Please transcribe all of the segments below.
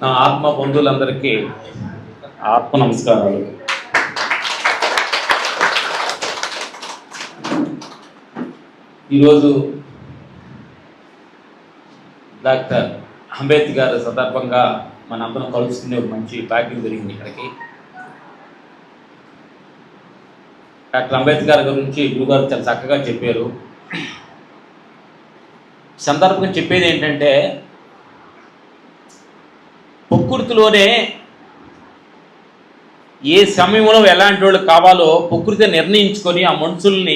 నా ఆత్మ బంధువులందరికీ ఆత్మ నమస్కారాలు. ఈరోజు డాక్టర్ అంబేద్కర్ సందర్భంగా మనందరం కలుసుకునే ఒక మంచి భాగ్యం జరిగింది. ఇక్కడికి డాక్టర్ అంబేద్కర్ గురించి గురుగారు చాలా చక్కగా చెప్పారు. సందర్భంగా చెప్పేది ఏంటంటే, ప్రకృతిలోనే ఏ సమయంలో ఎలాంటి వాళ్ళు కావాలో ప్రకృతి నిర్ణయించుకొని ఆ మనుషుల్ని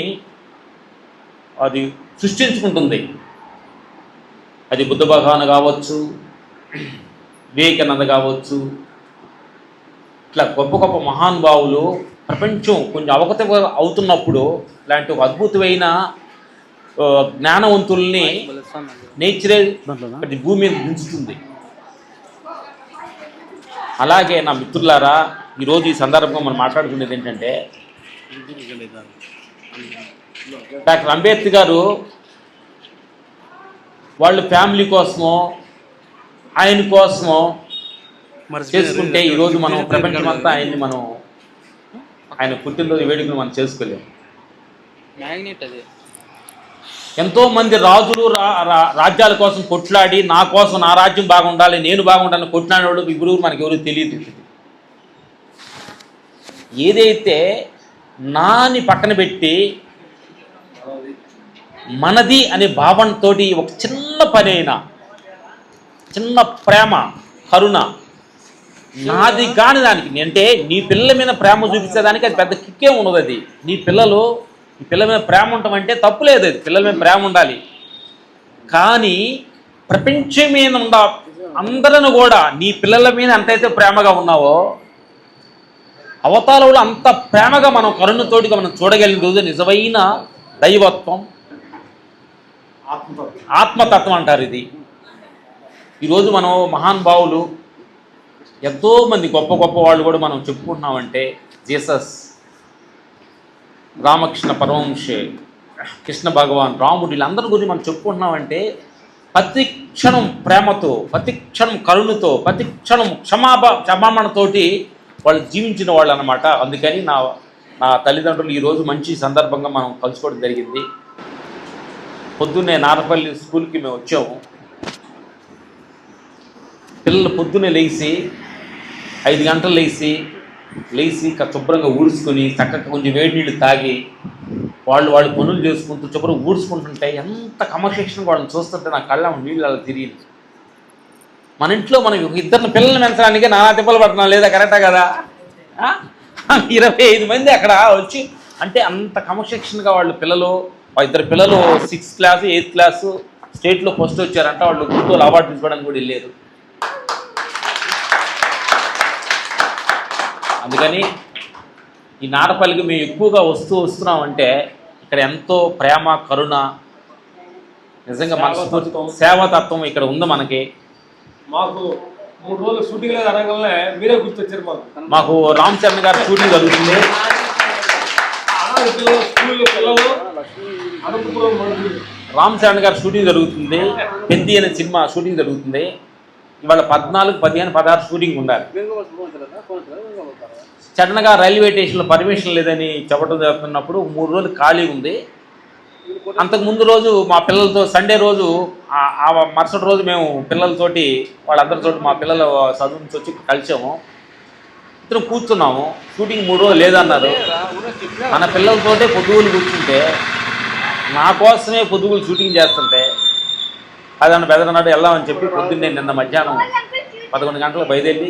అది సృష్టించుకుంటుంది. అది బుద్ధ భగవాన్ కావచ్చు, వివేకానంద కావచ్చు, ఇట్లా గొప్ప గొప్ప మహానుభావులు ప్రపంచం కొంచెం అవగత అవుతున్నప్పుడు ఇలాంటి ఒక అద్భుతమైన జ్ఞానవంతుల్ని నేచరే భూమి మీద దించుతుంది. అలాగే నా మిత్రులారా, ఈరోజు ఈ సందర్భంగా మనం మాట్లాడుకునేది ఏంటంటే, డాక్టర్ అంబేద్కర్ గారు వాళ్ళ ఫ్యామిలీ కోసమో ఆయన కోసమో చేసుకుంటే ఈరోజు మనం ప్రపంచమంతా ఆయన్ని మనం ఆయన పుట్టినరోజు వేడుకలు మనం చేసుకోలేము. ఎంతోమంది రాజులు రాజ్యాల కోసం కొట్లాడి నా కోసం నా రాజ్యం బాగుండాలి, నేను బాగుండాలని కొట్లాడేవాడు ఇప్పుడు మనకి ఎవరు తెలియదు. ఏదైతే నాని పక్కన పెట్టి మనది అనే భావనతో ఒక చిన్న పని అయినా, చిన్న ప్రేమ కరుణ నాది కాని దానికి, అంటే నీ పిల్లల మీద ప్రేమ చూపించేదానికి అది పెద్ద కిక్కే ఉండదు. అది నీ పిల్లల మీద ప్రేమ ఉండటం తప్పులేదు, అది పిల్లల మీద ప్రేమ ఉండాలి. కానీ ప్రపంచం మీద ఉన్న అందరిని కూడా నీ పిల్లల మీద ఎంతైతే ప్రేమగా ఉన్నావో అవతారంలో అంత ప్రేమగా మనం కరుణతోటిగా మనం చూడగలిగిన రోజు నిజమైన దైవత్వం, ఆత్మతత్వం అంటారు. ఇది ఈరోజు మనం మహానుభావులు ఎంతోమంది గొప్ప గొప్ప వాళ్ళు కూడా మనం చెప్పుకుంటున్నామంటే, జీసస్, రామకృష్ణ పరమహంసే, కృష్ణ భగవాన్, రాముడు, వీళ్ళందరి గురించి మనం చెప్పుకుంటున్నామంటే ప్రతి క్షణం ప్రేమతో, ప్రతి క్షణం కరుణతో, ప్రతి క్షణం క్షమాపణతోటి వాళ్ళు జీవించిన వాళ్ళు అన్నమాట. అందుకని నా తల్లిదండ్రులు ఈరోజు మంచి సందర్భంగా మనం కలుసుకోవడం జరిగింది. పొద్దున్నే నారపల్లి స్కూల్కి మేము వచ్చాము. పిల్లలు పొద్దున్నే లేచి 5 గంటలు లేచి శుభ్రంగా ఊడ్చుకొని చక్కగా కొంచెం వేడి నీళ్ళు తాగి వాళ్ళు పనులు చేసుకుంటూ శుభ్రంగా ఊడ్చుకుంటుంటే ఎంత క్రమశిక్షణగా వాళ్ళని చూస్తుంటే నా కళ్ళ నీళ్ళు అలా తిరిగింది. మన ఇంట్లో మనం 2 పిల్లల్ని పెంచడానికి నానా తిప్పలు పడుతున్నాం, లేదా? కరెక్టా కదా? 25 మంది అక్కడ వచ్చి, అంటే అంత క్రమశిక్షణగా వాళ్ళు పిల్లలు, 2 పిల్లలు 6th క్లాస్ 8th క్లాసు స్టేట్లో ఫస్ట్ వచ్చారంట. వాళ్ళు గుర్తులు అవార్డు తీసుకోవడానికి కూడా వెళ్ళారు. అందుకని ఈ నారపల్లికి మేము ఎక్కువగా వస్తున్నామంటే ఇక్కడ ఎంతో ప్రేమ, కరుణ, నిజంగా మనస్ఫూర్తి సేవాతత్వం ఇక్కడ ఉంది మనకి. మాకు 3 రోజులు షూటింగ్ లేదు అనగానే మీరే గుర్తొచ్చారు. మాకు రామ్ చరణ్ గారు షూటింగ్ జరుగుతుంది, రామ్ చరణ్ గారు షూటింగ్ జరుగుతుంది, పెద్ది అనే సినిమా షూటింగ్ జరుగుతుంది. ఇవాళ 14, 15, 16 షూటింగ్ ఉండాలి. సడన్గా రైల్వే స్టేషన్లో పర్మిషన్ లేదని చెప్పడం జరుగుతున్నప్పుడు 3 రోజులు ఖాళీ ఉంది. అంతకుముందు రోజు మా పిల్లలతో సండే రోజు, ఆ మరుసటి రోజు మేము పిల్లలతోటి వాళ్ళందరితో మా పిల్లల చదువు నుంచి వచ్చి కలిసాము. ఇద్దరు కూర్చున్నాము. షూటింగ్ 3 రోజులు లేదన్నారు. మన పిల్లలతోటే పొద్దుగులు కూర్చుంటే, నా కోసమే పొద్దుగులు షూటింగ్ చేస్తుంటే బెదరన్నాడు వెళ్దామని చెప్పి పొద్దున్నే నిన్న మధ్యాహ్నం 11 గంటలకు బయలుదేరి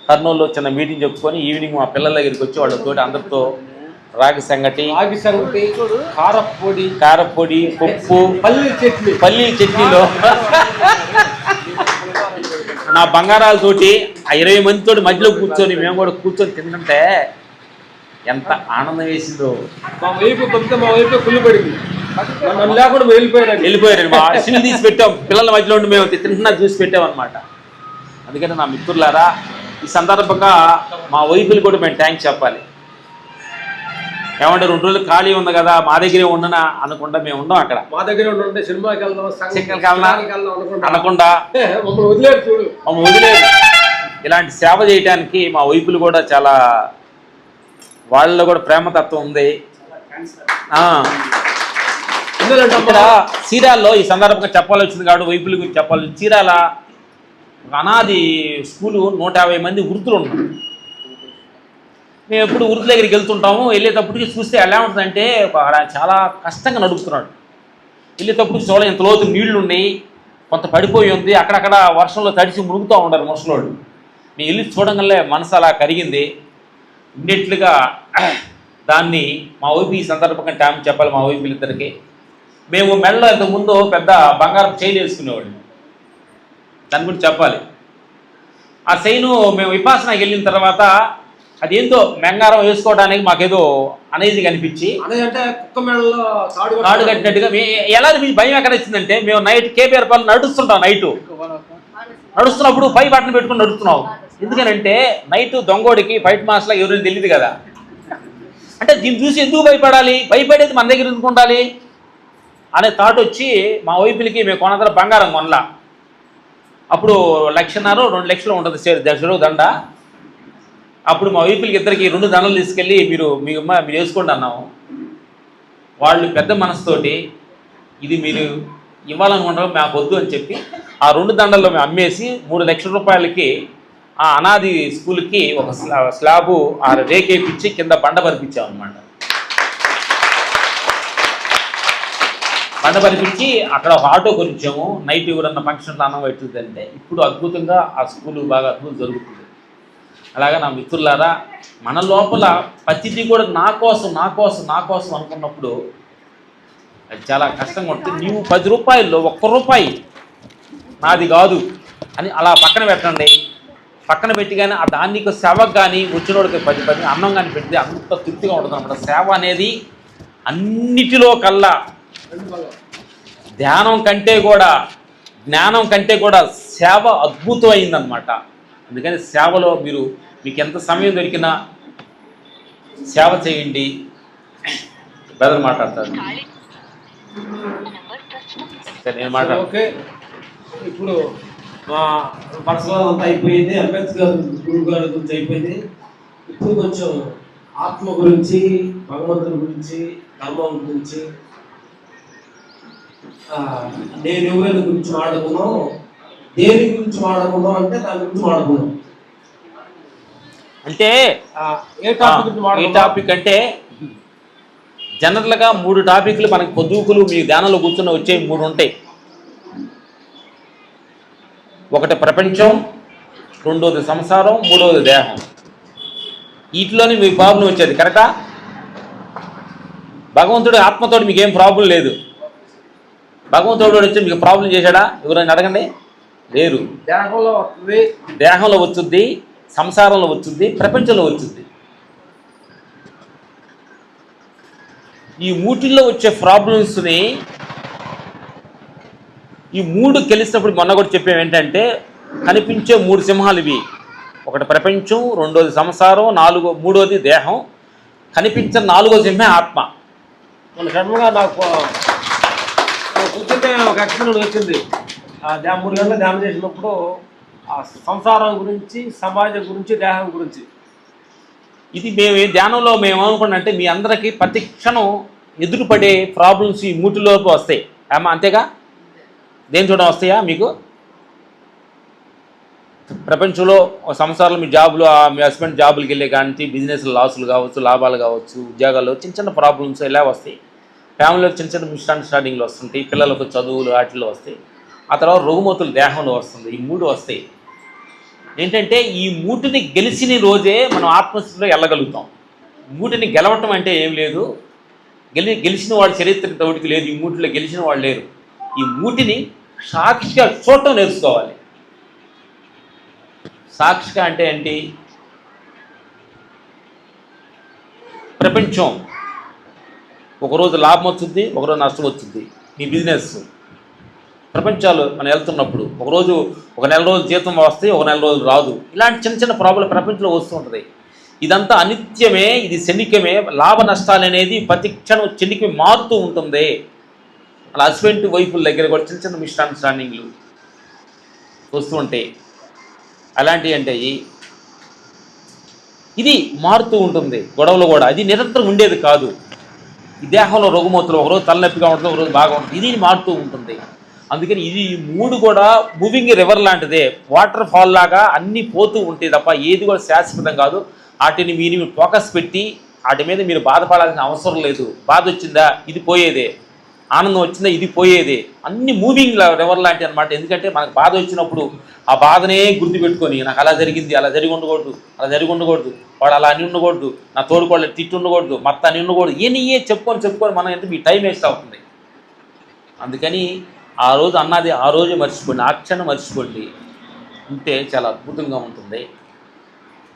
కర్నూలులో చిన్న మీటింగ్ చెప్పుకొని ఈవినింగ్ మా పిల్లల దగ్గరికి వచ్చి వాళ్ళతో అందరితో రాగి సంగటి, కారపొడి, పప్పు, పల్లీల చట్నీలో నా బంగారాలతోటి 20 మందితో మధ్యలో కూర్చొని మేము కూడా కూర్చొని తింటుంటే ఎంత ఆనందం వేసిందో. వెళ్ళిపోయారు. మా సిల్ తీసి పెట్టాం, పిల్లల మధ్యలో ఉండి మేము తింటున్నా చూసి పెట్టామన్నమాట. అందుకని నా మిత్రులారా, ఈ సందర్భంగా మా వైపులు కూడా మేము థ్యాంక్స్ చెప్పాలి. ఏమంటే 2 రోజులు ఖాళీ ఉంది కదా మా దగ్గరే ఉండనా అనుకుంటా మేము ఉండం అక్కడ. మా దగ్గర ఉంటే సినిమాకి వెళ్దాం, సినిమాకి వెళ్దాం అనకుండా మమ్మల్ని వదిలేడు చూడు. మమ్మల్ని వదిలేదు. ఇలాంటి సేవ చేయడానికి మా వైపులు కూడా చాలా, వాళ్ళలో కూడా ప్రేమతత్వం ఉంది. ఇక్కడ చీరాల్లో ఈ సందర్భంగా చెప్పాల్సి వచ్చింది కాబట్టి వైపుల గురించి చెప్పాలి. చీరాల అనాది స్కూలు 150 మంది వృద్ధులు ఉన్నారు. మేము ఎప్పుడు వృద్ధుల దగ్గరికి వెళ్తుంటాము. వెళ్ళేటప్పటికి చూస్తే ఎలా ఉంటుందంటే చాలా కష్టంగా నడుపుతున్నాడు. వెళ్ళేటప్పటికి చూడాలి ఇంత లోతు నీళ్లు ఉన్నాయి, కొంత పడిపోయి ఉంది, అక్కడక్కడ వర్షంలో తడిసి మునుగుతూ ఉండరు ముసలోళ్ళు. నేను వెళ్ళి చూడగానే మనసు అలా కరిగింది. ఇమ్మీడియట్లుగా దాన్ని మా వైపు ఈ సందర్భంగా టైం చెప్పాలి. మా వైపు ఇద్దరికి మేము మెడలో ఇంతకుముందు పెద్ద బంగారం చైన్ వేసుకునేవాళ్ళు, దాని గురించి చెప్పాలి. ఆ చైను మేము విపాసనకి వెళ్ళిన తర్వాత అదేందో బంగారం వేసుకోవడానికి మాకేదో అనేది అనిపించి తాడు కట్టినట్టుగా ఎలా భయం ఎక్కడ వచ్చిందంటే, మేము నైట్ కేపీఆర్ పల్లి నడుస్తుంటాం. నడుస్తున్నప్పుడు పై బట్టలు పెట్టుకుని నడుస్తున్నాం. ఎందుకనంటే నైట్ దొంగోడికి ఫైట్ మాస్టర్లా ఎవరైనా తెలియదు కదా. అంటే దీన్ని చూసి ఎందుకు భయపడాలి, భయపడేది మన దగ్గర ఎందుకు ఉండాలి అనే థాట్ వచ్చి మా వైపులకి మేము కొనందర బంగారం కొనలా. అప్పుడు 1,50,000 2 లక్షలు ఉంటుంది దశలో దండ. అప్పుడు మా వైపులకి ఇద్దరికి 2 దండలు తీసుకెళ్ళి మీరు వేసుకోండి అన్నాము. వాళ్ళు పెద్ద మనసుతోటి ఇది మీరు ఇవ్వాలనుకుంటారు మాకు వద్దు అని చెప్పి ఆ 2 దండల్లో మేము అమ్మేసి 3 లక్షల రూపాయలకి ఆ అనాది స్కూల్కి ఒక స్లాబు ఆ రేకేపించి కింద బండ పరిపించాం అనమాట. బండ పరిపించి అక్కడ ఒక ఆటో కొనిచ్చాము. నైట్ ఎవరన్నా ఫంక్షన్లో అన్నం పెట్టుతుందంటే ఇప్పుడు అద్భుతంగా ఆ స్కూలు బాగా అద్భుతం జరుగుతుంది. అలాగా నా మిత్రులారా, మన లోపల ప్రతిదీ కూడా నా కోసం అనుకున్నప్పుడు అది చాలా కష్టంగా ఉంటుంది. నీవు 10 రూపాయల్లో 1 రూపాయి నాది కాదు అని అలా పక్కన పెట్టండి. పక్కన పెట్టి కానీ ఆ దానికి సేవకు కానీ వచ్చినోడికి 10 అన్నం కానీ పెడితే అంత తృప్తిగా ఉంటుంది అన్నమాట. సేవ అనేది అన్నిటిలో కల్లా ధ్యానం కంటే కూడా జ్ఞానం కంటే కూడా సేవ అద్భుతమైందనమాట. అందుకని సేవలో మీకు ఎంత సమయం దొరికినా సేవ చేయండి. బ్రదర్ మాట్లాడతాను. నేను మాట్లాడు. ఓకే, ఇప్పుడు మా పర్సనల్ అంతా అయిపోయింది. అంబేద్కర్ గురువు గారి గురించి అయిపోయింది. ఇప్పుడు కొంచెం ఆత్మ గురించి, భగవంతుని గురించి, ధర్మం గురించి, నేను ఎవరి గురించి మాట్లాడుకున్నాం, దేని గురించి మాట్లాడుకున్నాం అంటే దాని గురించి మాట్లాడుకున్నాం. అంటే ఏ టాపిక్ అంటే జనరల్గా 3 టాపిక్లు మనకి పొద్దుకులు మీ ధ్యానంలో కూర్చొని వచ్చే 3 ఉంటాయి. ఒకటి ప్రపంచం, 2వది సంసారం, 3వది దేహం. వీటిలోనే మీకు ప్రాబ్లం వచ్చేది కరెక్టా? భగవంతుడు ఆత్మతోటి మీకేం ప్రాబ్లం లేదు. భగవంతుడు వచ్చి మీకు ప్రాబ్లం చేశాడా? ఎవరైనా అడగండి. లేరు. దేహంలో వచ్చుద్ది, సంసారంలో వచ్చుద్ది, ప్రపంచంలో వచ్చుద్ది. ఈ 3లో వచ్చే ప్రాబ్లమ్స్ని ఈ 3 కలిసినప్పుడు మొన్న కూడా చెప్పాము ఏంటంటే, కనిపించే 3 సింహాలు ఇవి. ఒకటి ప్రపంచం, 2వది సంసారం, 3వది దేహం, కనిపించే 4వ సింహే ఆత్మ. మన సడన్గా నాకు కూర్చుంటే ఒక ఎక్స్పీరియన్స్ వచ్చింది. 3 గంటలు ధ్యానం చేసినప్పుడు ఆ సంసారం గురించి, సమాజం గురించి, దేహం గురించి. ఇది ధ్యానంలో మేము ఏమనుకున్నామంటే మీ అందరికీ ప్రతి క్షణం ఎదురుపడే ప్రాబ్లమ్స్ ఈ 3లోపు వస్తాయి. అంతేగా? దేని చూడడం వస్తాయా మీకు? ప్రపంచంలో సంసారంలో మీ జాబులు, మీ హస్బెండ్ జాబులకి వెళ్ళే కానీ బిజినెస్ లాసులు కావచ్చు, లాభాలు కావచ్చు, ఉద్యోగాల్లో చిన్న ప్రాబ్లమ్స్ ఎలా వస్తాయి. ఫ్యామిలీలో చిన్న మిస్అండర్స్టాండింగ్లు వస్తుంటాయి. పిల్లలకు చదువులు వాటిల్లో వస్తాయి. ఆ తర్వాత రుగ్మతులు దేహంలో వస్తుంది. ఈ 3 వస్తాయి. ఏంటంటే ఈ 3ని గెలిచిన రోజే మనం ఆత్మస్థితిలో వెళ్ళగలుగుతాం. 3ని గెలవటం అంటే ఏం లేదు. గెలిచిన వాడు చరిత్ర తోటికి లేదు. ఈ 3లో గెలిచిన వాళ్ళు లేరు. ఈ 3ని సాక్షిగా చూడటం నేర్చుకోవాలి. సాక్షిగా అంటే ఏంటి? ప్రపంచం ఒకరోజు లాభం వస్తుంది, ఒకరోజు నష్టం వస్తుంది. మీ బిజినెస్ ప్రపంచాలు మనం వెళ్తున్నప్పుడు ఒక నెల రోజులు జీతం వస్తే ఒక నెల రోజులు రాదు. ఇలాంటి చిన్న ప్రాబ్లం ప్రపంచంలో వస్తూ ఉంటుంది. ఇదంతా అనిత్యమే, ఇది శనికమే, లాభ నష్టాలు అనేది ప్రతి క్షణం చెనికి మారుతూ ఉంటుంది. అలా హస్బెండ్ వైఫుల దగ్గర కూడా చిన్న చిన్న మిస్అండర్స్టాండింగ్లు వస్తూ ఉంటాయి. అలాంటివి అంటే ఇది మారుతూ ఉంటుంది. గొడవలు కూడా ఇది నిరంతరం ఉండేది కాదు. ఈ దేహంలో రుగ్మతులు ఒకరోజు తలనొప్పిగా ఉంటుంది, ఒకరోజు బాగా ఉంటుంది, ఇది మారుతూ ఉంటుంది. అందుకని ఇది 3 కూడా మూవింగ్ రివర్ లాంటిదే, వాటర్ ఫాల్ లాగా అన్నీ పోతూ ఉంటాయి తప్ప ఏది కూడా శాశ్వతం కాదు. వాటిని మీరు ఫోకస్ పెట్టి వాటి మీద మీరు బాధపడాల్సిన అవసరం లేదు. బాధ వచ్చిందా, ఇది పోయేదే. ఆనందం వచ్చిందా, ఇది పోయేదే. అన్ని మూవింగ్ రివర్ లాంటివి అనమాట. ఎందుకంటే మనకు బాధ వచ్చినప్పుడు ఆ బాధనే గుర్తుపెట్టుకొని నాకు అలా జరిగింది, అలా జరిగి ఉండకూడదు, అలా జరిగి ఉండకూడదు, వాడు అలా అని ఉండకూడదు, నా తోడుకోళ్ళు తిట్టు ఉండకూడదు, మత్త అని ఉండకూడదు, ఏ చెప్పుకొని మనం ఎంత మీ టైం వేస్ట్ అవుతుంది. అందుకని ఆ రోజు అన్నది ఆ రోజు మర్చిపోండి, ఆ క్షణం మర్చిపోండి, ఉంటే చాలా అద్భుతంగా ఉంటుంది.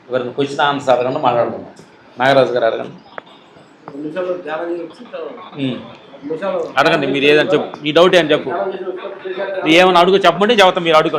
ఎవరైనా క్వశ్చన్ ఆన్సర్ అడగండి, మాట్లాడుకుందాం. నాగరాజు గారు అడగండి. అడగండి, మీరు ఏదైనా చెప్పు, మీ డౌట్ ఏమని చెప్పు, ఏమైనా అడుగు చెప్పమంటే చెబుతాం, మీరు అడుగు.